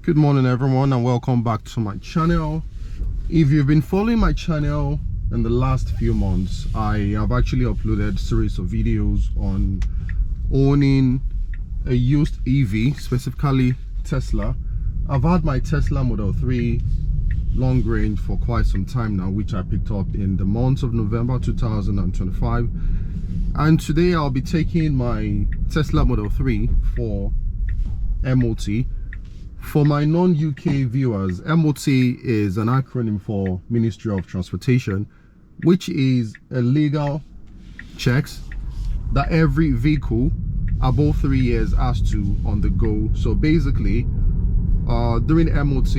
Good morning everyone, and welcome back to my channel. If you've been following my channel in the last few months, I have actually uploaded a series of videos on owning a used EV, specifically Tesla. I've had my Tesla Model 3 long range for quite some time now, which I picked up in the month of November 2025, and today I'll be taking my Tesla Model 3 for MOT. For my non-UK viewers, MOT is an acronym for Ministry of Transportation, which is a legal checks that every vehicle above 3 years has to undergo. So basically, during MOT,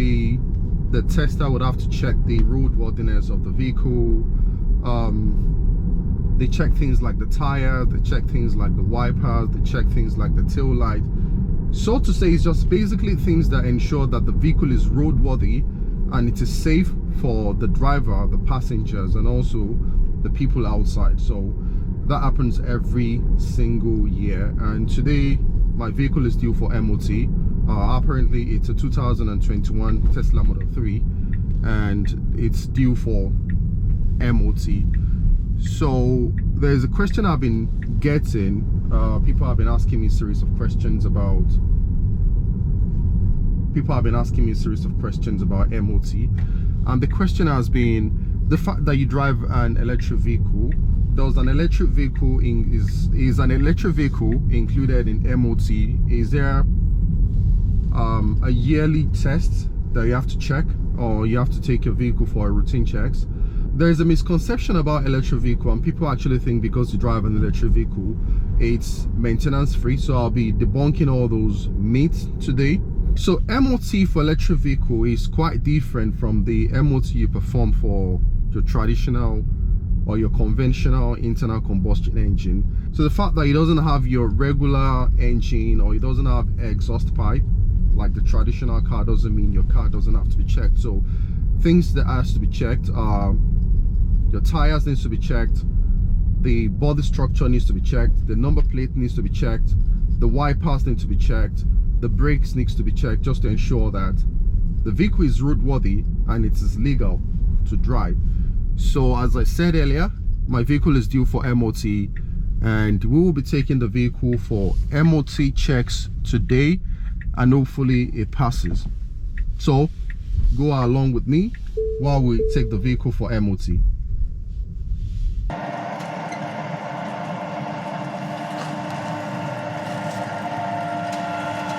the tester would have to check the roadworthiness of the vehicle. They check things like the tires, they check things like the wipers, they check things like the tail light. So to say, it's just basically things that ensure that the vehicle is roadworthy and it is safe for the driver, the passengers, and also the people outside. So that happens every single year, and today my vehicle is due for MOT. Apparently it's a 2021 Tesla Model 3 and it's due for MOT. So there's a question I've been getting. People have been asking me a series of questions about MOT, and the question has been the fact that you drive an electric vehicle. Does an electric vehicle is an electric vehicle included in MOT? Is there a yearly test that you have to check, or you have to take your vehicle for a routine checks? There's a misconception about electric vehicle, and people actually think because you drive an electric vehicle it's maintenance free. So I'll be debunking all those myths today. So MOT for electric vehicle is quite different from the MOT you perform for your traditional or your conventional internal combustion engine. So the fact that it doesn't have your regular engine or it doesn't have exhaust pipe like the traditional car doesn't mean your car doesn't have to be checked. So things that has to be checked are your tires needs to be checked, the body structure needs to be checked, the number plate needs to be checked, the wipers need to be checked, the brakes needs to be checked, just to ensure that the vehicle is roadworthy and it is legal to drive. So as I said earlier, my vehicle is due for MOT, and we will be taking the vehicle for MOT checks today, and hopefully it passes. So go along with me while we take the vehicle for MOT.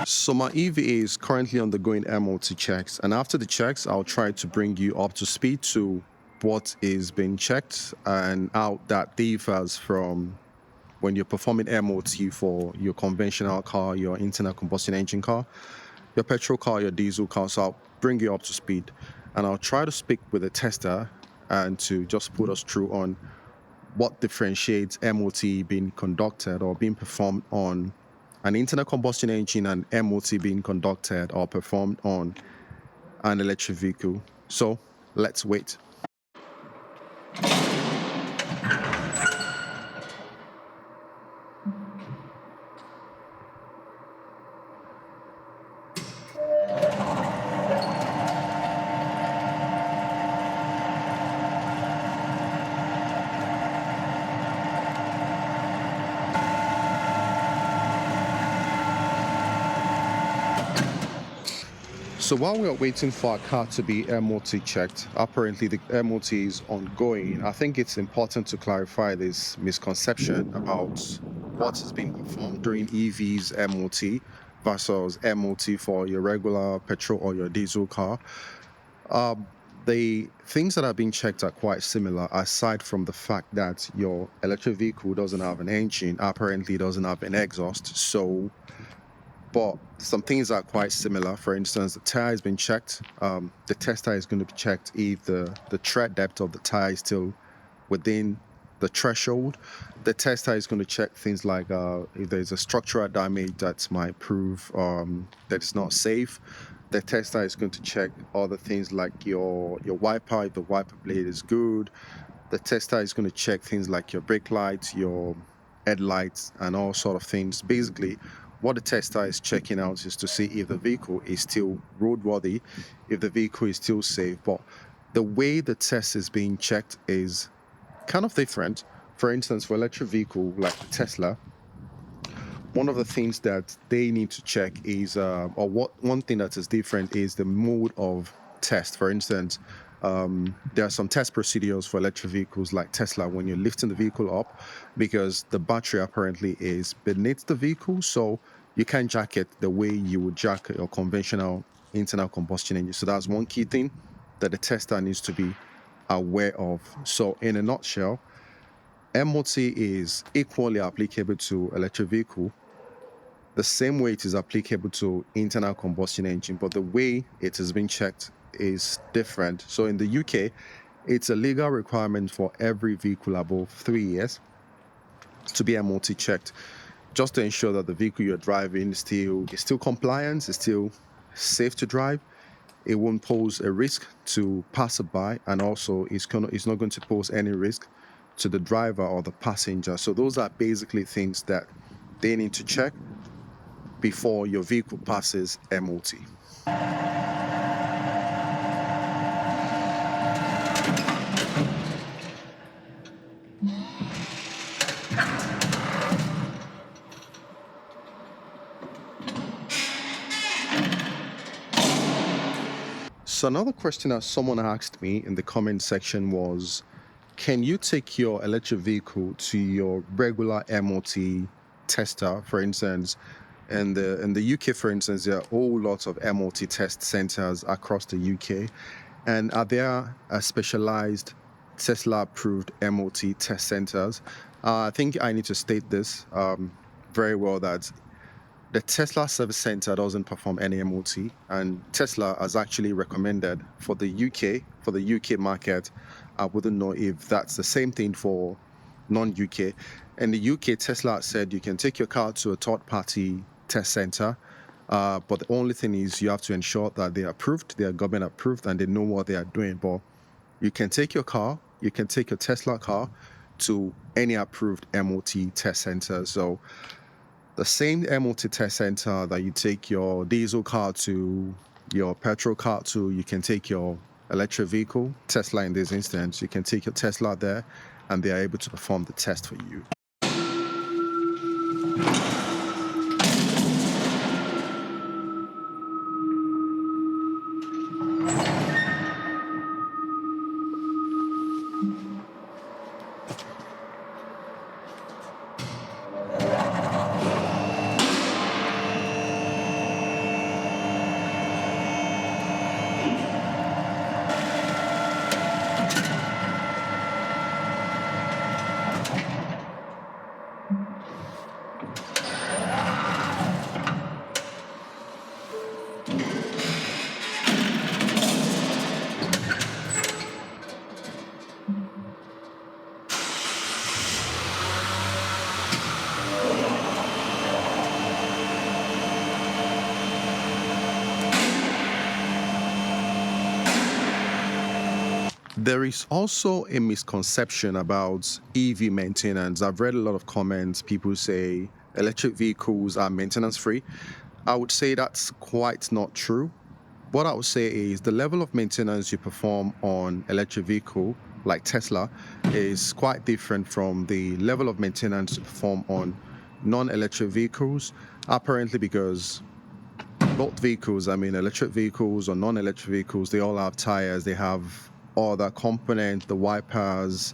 So my EV is currently undergoing MOT checks, and after the checks I'll try to bring you up to speed to what is being checked and how that differs from when you're performing MOT for your conventional car, your internal combustion engine car, your petrol car, your diesel car. So I'll bring you up to speed, and I'll try to speak with the tester and to just put us through on what differentiates MOT being conducted or being performed on an internal combustion engine and MOT being conducted or performed on an electric vehicle. So let's wait. So while we are waiting for our car to be MOT checked, apparently the MOT is ongoing. I think it's important to clarify this misconception about what is being performed during EV's MOT versus MOT for your regular petrol or your diesel car. The things that are being checked are quite similar, aside from the fact that your electric vehicle doesn't have an engine, apparently doesn't have an exhaust. But some things are quite similar. For instance, the tire has been checked. The tester is going to be checked if the tread depth of the tire is still within the threshold. The tester is going to check things like if there's a structural damage that might prove that it's not safe. The tester is going to check other things like your wiper, if the wiper blade is good. The tester is going to check things like your brake lights, your headlights, and all sort of things. Basically, what the tester is checking out is to see if the vehicle is still roadworthy, if the vehicle is still safe. But the way the test is being checked is kind of different. For instance, for electric vehicle like Tesla, one of the things that they need to check is, one thing that is different is the mode of test. For instance, there are some test procedures for electric vehicles like Tesla when you're lifting the vehicle up, because the battery apparently is beneath the vehicle, so you can't jack it the way you would jack your conventional internal combustion engine. So that's one key thing that the tester needs to be aware of. So in a nutshell, MOT is equally applicable to electric vehicle, the same way it is applicable to internal combustion engine, but the way it is being checked is different. So in the UK, it's a legal requirement for every vehicle above 3 years to be MOT checked, just to ensure that the vehicle you're driving is still compliant, is still safe to drive. It won't pose a risk to passerby, and also it's not going to pose any risk to the driver or the passenger. So those are basically things that they need to check before your vehicle passes MOT. So another question that someone asked me in the comment section was, can you take your electric vehicle to your regular MOT tester? For instance, in the UK, for instance, there are a whole lot of MOT test centers across the UK. And are there specialized Tesla-approved MOT test centers? I think I need to state this very well, that the Tesla service center doesn't perform any MOT, and Tesla has actually recommended for the UK market. I wouldn't know if that's the same thing for non-UK. In the UK, Tesla said you can take your car to a third-party test center, but the only thing is you have to ensure that they are approved, they are government approved, and they know what they are doing. But you can take your Tesla car to any approved MOT test center. So the same MOT test center that you take your diesel car to, your petrol car to, you can take your electric vehicle, Tesla in this instance, you can take your Tesla there, and they are able to perform the test for you. There is also a misconception about EV maintenance. I've read a lot of comments. People say electric vehicles are maintenance free. I would say that's quite not true. What I would say is the level of maintenance you perform on electric vehicle like Tesla is quite different from the level of maintenance you perform on non-electric vehicles, apparently because both vehicles, I mean electric vehicles or non-electric vehicles, they all have tires, they have all the components, the wipers,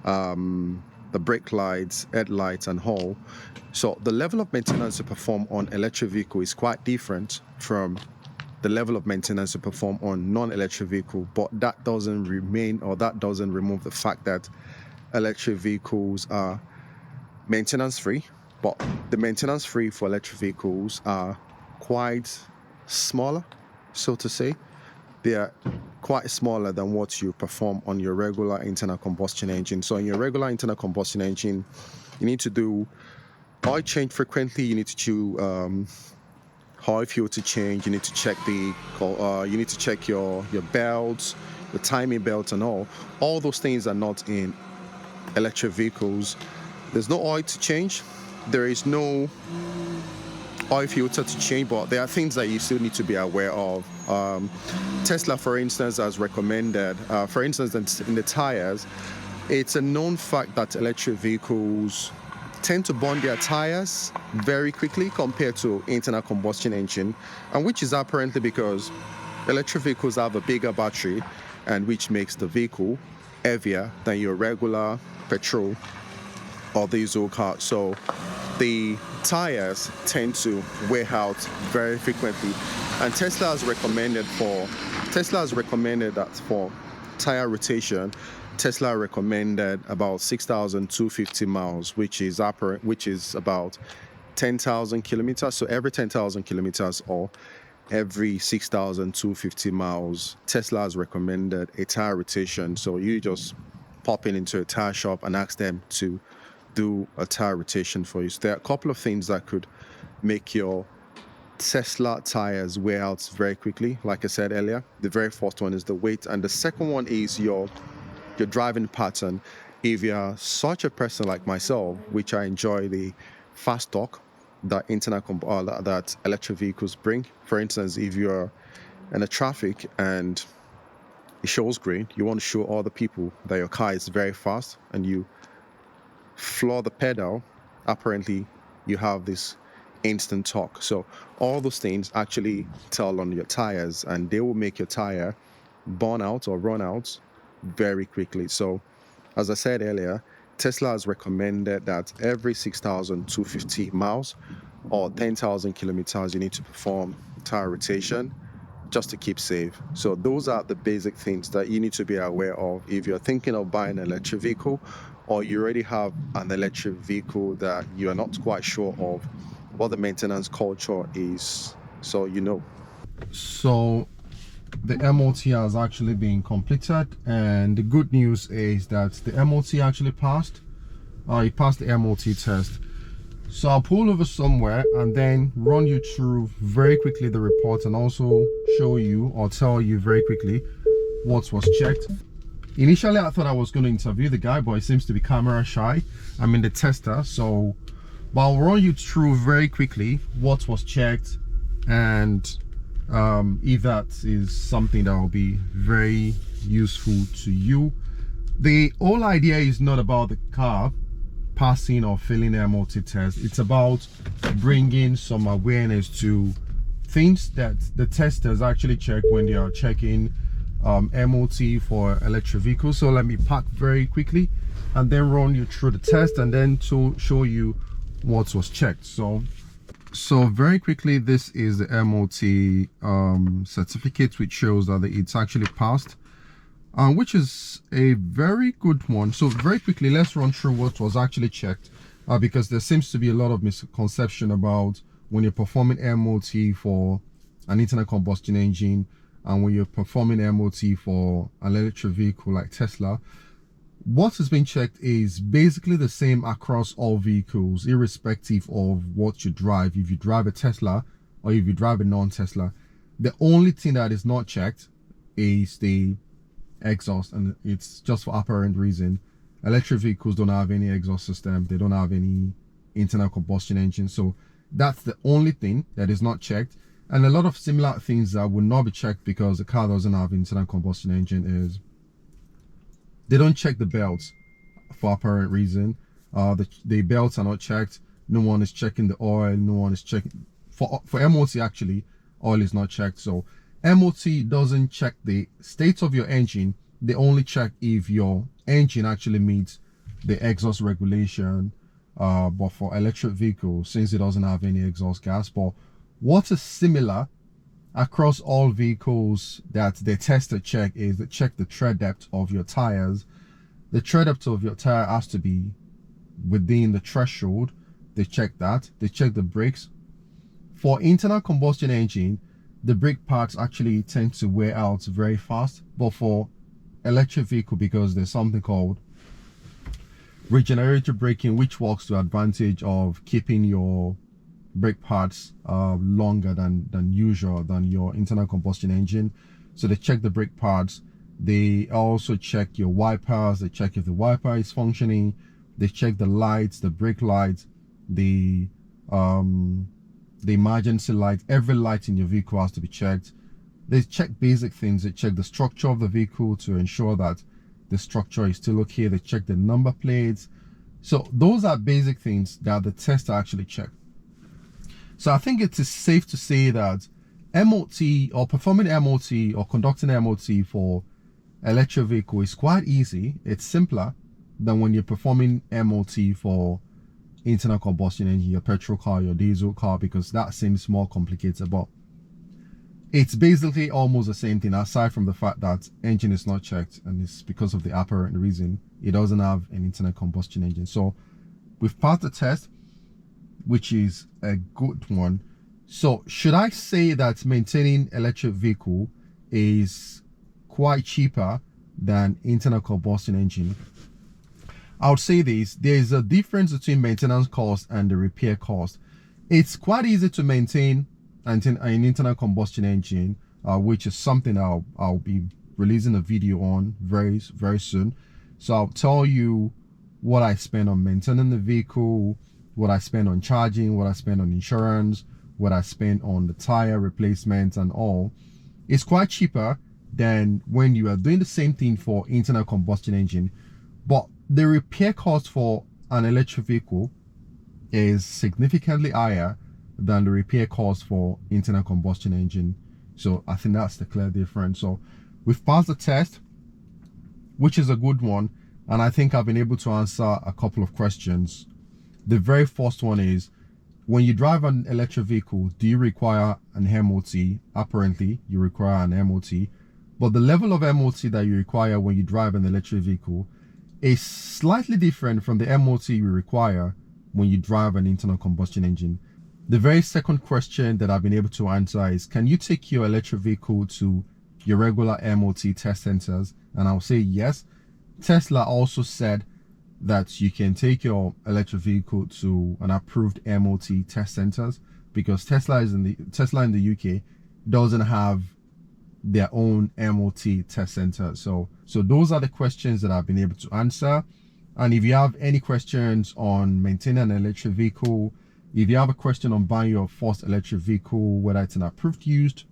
the brake lights, headlights, and all. So the level of maintenance you perform on electric vehicle is quite different from the level of maintenance you perform on non-electric vehicle, but that doesn't remove the fact that electric vehicles are maintenance free, but the maintenance free for electric vehicles are quite smaller, so to say. They are quite smaller than what you perform on your regular internal combustion engine. So in your regular internal combustion engine, you need to do oil change frequently. You need to do oil filter change. You need to check your belts, the timing belt, and all. All those things are not in electric vehicles. There's no oil to change. There is no oil filter to change, but there are things that you still need to be aware of. Tesla, for instance, has recommended, for instance, in the tires, it's a known fact that electric vehicles tend to burn their tires very quickly compared to internal combustion engine, and which is apparently because electric vehicles have a bigger battery, and which makes the vehicle heavier than your regular petrol or diesel car. So the tires tend to wear out very frequently, and Tesla has recommended that for tire rotation, Tesla recommended about 6,250 miles, which is about 10,000 kilometers. So every 10,000 kilometers or every 6,250 miles, Tesla has recommended a tire rotation. So you just pop into a tire shop and ask them to do a tire rotation for you. So there are a couple of things that could make your Tesla tires wear out very quickly. Like I said earlier, the very first one is the weight, and the second one is your driving pattern. If you're such a person like myself, which I enjoy the fast torque that that electric vehicles bring. For instance, if you're in a traffic and it shows green, you want to show other people that your car is very fast, and you floor the pedal, apparently you have this instant torque. So all those things actually tell on your tires, and they will make your tire burn out or run out very quickly. So as I said earlier, Tesla has recommended that every 6,250 miles or 10,000 kilometers you need to perform tire rotation just to keep safe. So those are the basic things that you need to be aware of if you're thinking of buying an electric vehicle, or you already have an electric vehicle that you are not quite sure of what the maintenance culture is, so you know. So the MOT has actually been completed, and the good news is that the MOT actually passed. It passed the MOT test. So I'll pull over somewhere and then run you through very quickly the report, and also show you or tell you very quickly what was checked. Initially I thought I was going to interview the guy, but he seems to be camera shy. I'm in the tester, so but I'll run you through very quickly what was checked, and if that is something that will be very useful to you. The whole idea is not about the car passing or failing the MOT test. It's about bringing some awareness to things that the testers actually check when they are checking MOT for electric vehicles. So let me park very quickly and then run you through the test, and then to show you what was checked. So very quickly, this is the MOT certificate, which shows that it's actually passed, which is a very good one. So very quickly, let's run through what was actually checked, because there seems to be a lot of misconception about when you're performing MOT for an internal combustion engine and when you're performing MOT for an electric vehicle like Tesla. What has been checked is basically the same across all vehicles, irrespective of what you drive. If you drive a Tesla or if you drive a non-Tesla, the only thing that is not checked is the exhaust, and it's just for apparent reason. Electric vehicles don't have any exhaust system, they don't have any internal combustion engine, so that's the only thing that is not checked. And a lot of similar things that will not be checked because the car doesn't have internal combustion engine is they don't check the belts for apparent reason. The belts are not checked. No one is checking the oil. No one is checking for MOT. Actually, oil is not checked. So MOT doesn't check the state of your engine. They only check if your engine actually meets the exhaust regulation. But for electric vehicles, since it doesn't have any exhaust gas, but what is similar across all vehicles that they test to check is they check the tread depth of your tires. The tread depth of your tire has to be within the threshold. They check that. They check the brakes. For internal combustion engine, the brake pads actually tend to wear out very fast, but for electric vehicle, because there's something called regenerative braking, which works to advantage of keeping your brake pads longer than usual than your internal combustion engine. So they check the brake pads. They also check your wipers. They check if the wiper is functioning. They check the lights, the brake lights, the the emergency light. Every light in your vehicle has to be checked. They check basic things. They check the structure of the vehicle to ensure that the structure is still okay. They check the number plates. So those are basic things that the tester actually check. So I think it is safe to say that MOT or performing MOT or conducting MOT for electric vehicle is quite easy. It's simpler than when you're performing MOT for internal combustion engine, your petrol car, your diesel car, because that seems more complicated. But it's basically almost the same thing, aside from the fact that engine is not checked, and it's because of the apparent reason it doesn't have an internal combustion engine. So we've passed the test, which is a good one. So should I say that maintaining electric vehicle is quite cheaper than internal combustion engine? I would say this: there's a difference between maintenance cost and the repair cost. It's quite easy to maintain an internal combustion engine, which is something I'll be releasing a video on very soon. So I'll tell you what I spend on maintaining the vehicle, what I spend on charging, what I spend on insurance, what I spend on the tire replacement and all. It's quite cheaper than when you are doing the same thing for internal combustion engine, but the repair cost for an electric vehicle is significantly higher than the repair cost for internal combustion engine. So I think that's the clear difference. So we've passed the test, which is a good one, and I think I've been able to answer a couple of questions. The very first one is, when you drive an electric vehicle, do you require an MOT? Apparently you require an MOT, but the level of MOT that you require when you drive an electric vehicle is slightly different from the MOT you require when you drive an internal combustion engine. The very second question that I've been able to answer is, can you take your electric vehicle to your regular MOT test centers? And I'll say yes. Tesla also said that you can take your electric vehicle to an approved MOT test centers, because Tesla in the UK doesn't have their own MOT test center. So those are the questions that I've been able to answer. And if you have any questions on maintaining an electric vehicle, if you have a question on buying your first electric vehicle, whether it's an approved used,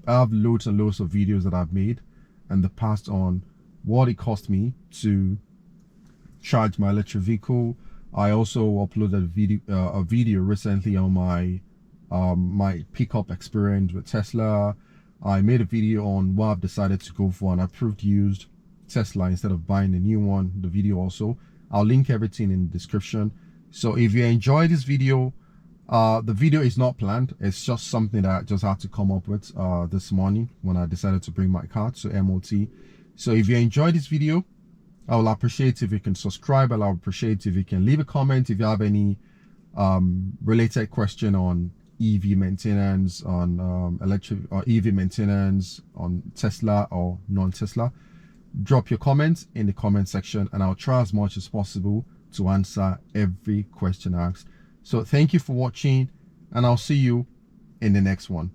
I have loads and loads of videos that I've made in the past on what it cost me to charge my electric vehicle. I also uploaded a video recently on my my pickup experience with Tesla. I made a video on why I've decided to go for an approved used Tesla instead of buying a new one. The video also, I'll link everything in the description. So if you enjoy this video, the video is not planned. It's just something that I just had to come up with this morning when I decided to bring my car to MOT. So if you enjoyed this video, I will appreciate if you can subscribe, and I'll appreciate if you can leave a comment if you have any related question on EV maintenance, on electric or EV maintenance, on Tesla or non-Tesla. Drop your comments in the comment section, and I'll try as much as possible to answer every question asked. So thank you for watching, and I'll see you in the next one.